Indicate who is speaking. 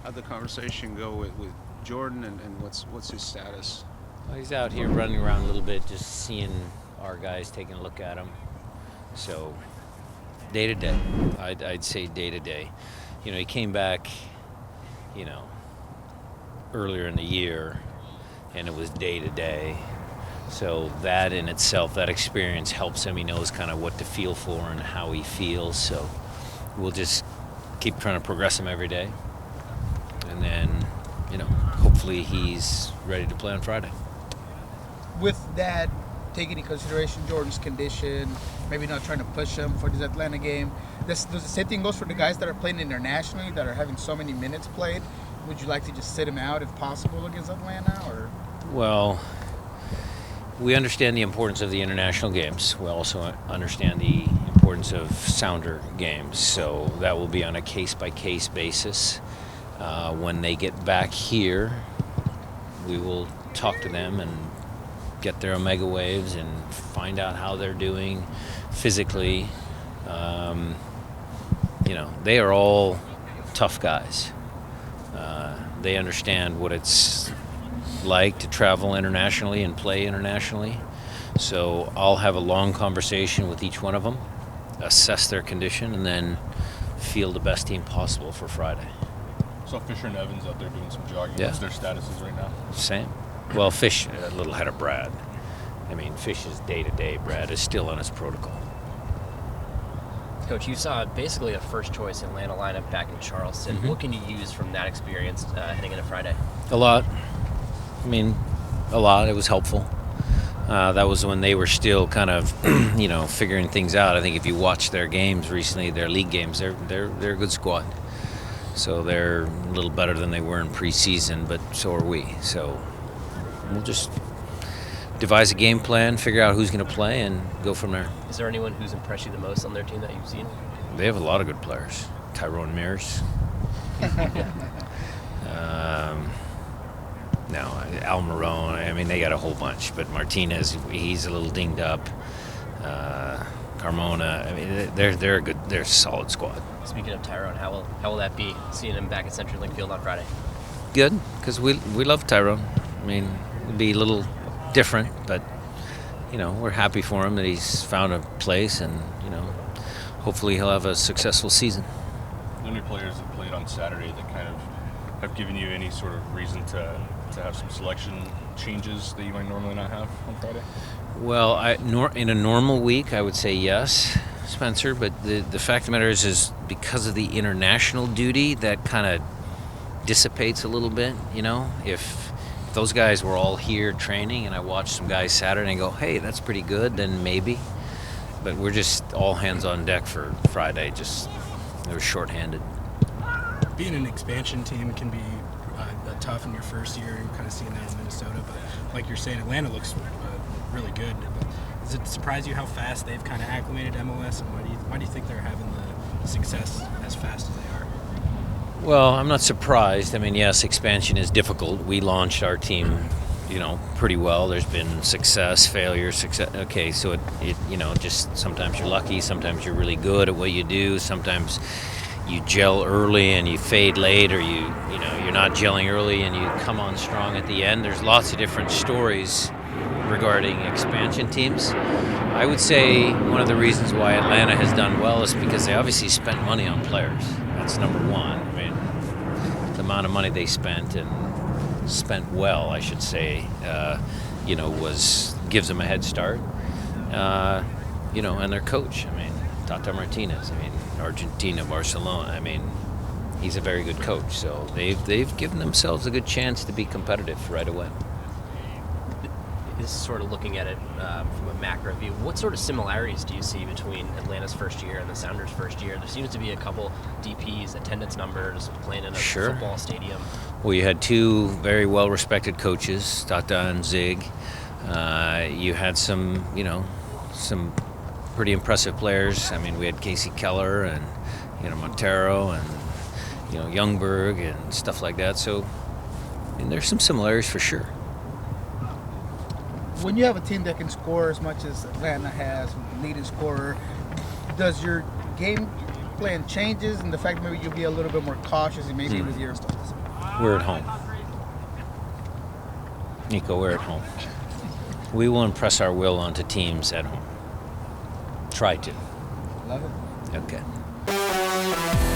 Speaker 1: how'd the conversation go with Jordan, and what's his status?
Speaker 2: Well, he's out here running around a little bit, just seeing our guys, taking a look at him. So, day to day, I'd say day to day. He came back, you know, earlier in the year, and it was day to day. So that in itself, that experience helps him. He knows kind of what to feel for and how he feels. So we'll just keep trying to progress him every day, and then, hopefully he's ready to play on Friday.
Speaker 3: With that, taking into consideration Jordan's condition, maybe not trying to push him for this Atlanta game, does the same thing goes for the guys that are playing internationally, that are having so many minutes played? Would you like to just sit him out if possible against Atlanta, or?
Speaker 2: Well, we understand the importance of the international games. We also understand the importance of sounder games. So that will be on a case-by-case basis. When they get back here, we will talk to them and get their omega waves and find out how they're doing physically. They are all tough guys. They understand what it's like to travel internationally and play internationally. So I'll have a long conversation with each one of them, assess their condition, and then field the best team possible for Friday.
Speaker 4: So Fisher and Evans out there doing some jogging.
Speaker 2: Yeah.
Speaker 4: What's their statuses right now?
Speaker 2: Same. Well, Fish a little ahead of Brad. I mean, Fish's day-to-day. Brad is still on his protocol.
Speaker 5: Coach, you saw basically a first-choice Atlanta lineup back in Charleston.
Speaker 2: Mm-hmm.
Speaker 5: What can you use from that experience heading into Friday?
Speaker 2: A lot. A lot. It was helpful. That was when they were still kind of, figuring things out. I think if you watch their games recently, their league games, they're a good squad. So they're a little better than they were in preseason, but so are we. So we'll just devise a game plan, figure out who's going to play, and go from there.
Speaker 5: Is there anyone who's impressed you the most on their team that you've seen?
Speaker 2: They have a lot of good players. Tyrone Mears. Al Marone. They got a whole bunch. But Martinez, he's a little dinged up. Carmona. They're a solid squad.
Speaker 5: Speaking of Tyrone, how will that be, seeing him back at CenturyLink Field on Friday?
Speaker 2: Good, because we love Tyrone. It'd be a little different, but we're happy for him that he's found a place, and hopefully he'll have a successful season.
Speaker 4: Are there any players that played on Saturday that kind of have given you any sort of reason to have some selection changes that you might normally not have on Friday?
Speaker 2: Well, in a normal week, I would say yes, Spencer. But the fact of the matter is because of the international duty, that kind of dissipates a little bit. If those guys were all here training, and I watched some guys Saturday and go, hey, that's pretty good, then maybe. But we're just all hands on deck for Friday. Just they were shorthanded.
Speaker 6: Being an expansion team can be tough in your first year. You're kind of seeing that in Minnesota, but like you're saying, Atlanta looks really good. But does it surprise you how fast they've kind of acclimated to MLS, and why do you think they're having the success as fast as they are?
Speaker 2: Well, I'm not surprised. Yes, expansion is difficult. We launched our team, pretty well. There's been success, failure, success. Okay, so it just sometimes you're lucky, sometimes you're really good at what you do, sometimes you gel early and you fade late, or you're not gelling early and you come on strong at the end. There's lots of different stories regarding expansion teams. I would say one of the reasons why Atlanta has done well is because they obviously spent money on players. That's number one. The amount of money they spent, and spent well, I should say, gives them a head start. And their coach, Tata Martinez, Argentina, Barcelona, he's a very good coach. So they've given themselves a good chance to be competitive right away.
Speaker 5: This is sort of looking at it from a macro view. What sort of similarities do you see between Atlanta's first year and the Sounders' first year? There seems to be a couple DPs, attendance numbers, playing in a football stadium.
Speaker 2: Well, you had two very well-respected coaches, Tata and Zig. You had some pretty impressive players. We had Casey Keller and Montero and Youngberg and stuff like that. So there's some similarities for sure.
Speaker 3: When you have a team that can score as much as Atlanta has, leading scorer, does your game plan changes, and the fact that maybe you'll be a little bit more cautious and maybe with your
Speaker 2: We're at home. Nico, we're at home. We will impress our will onto teams at home. Try to.
Speaker 3: Love it.
Speaker 2: Okay.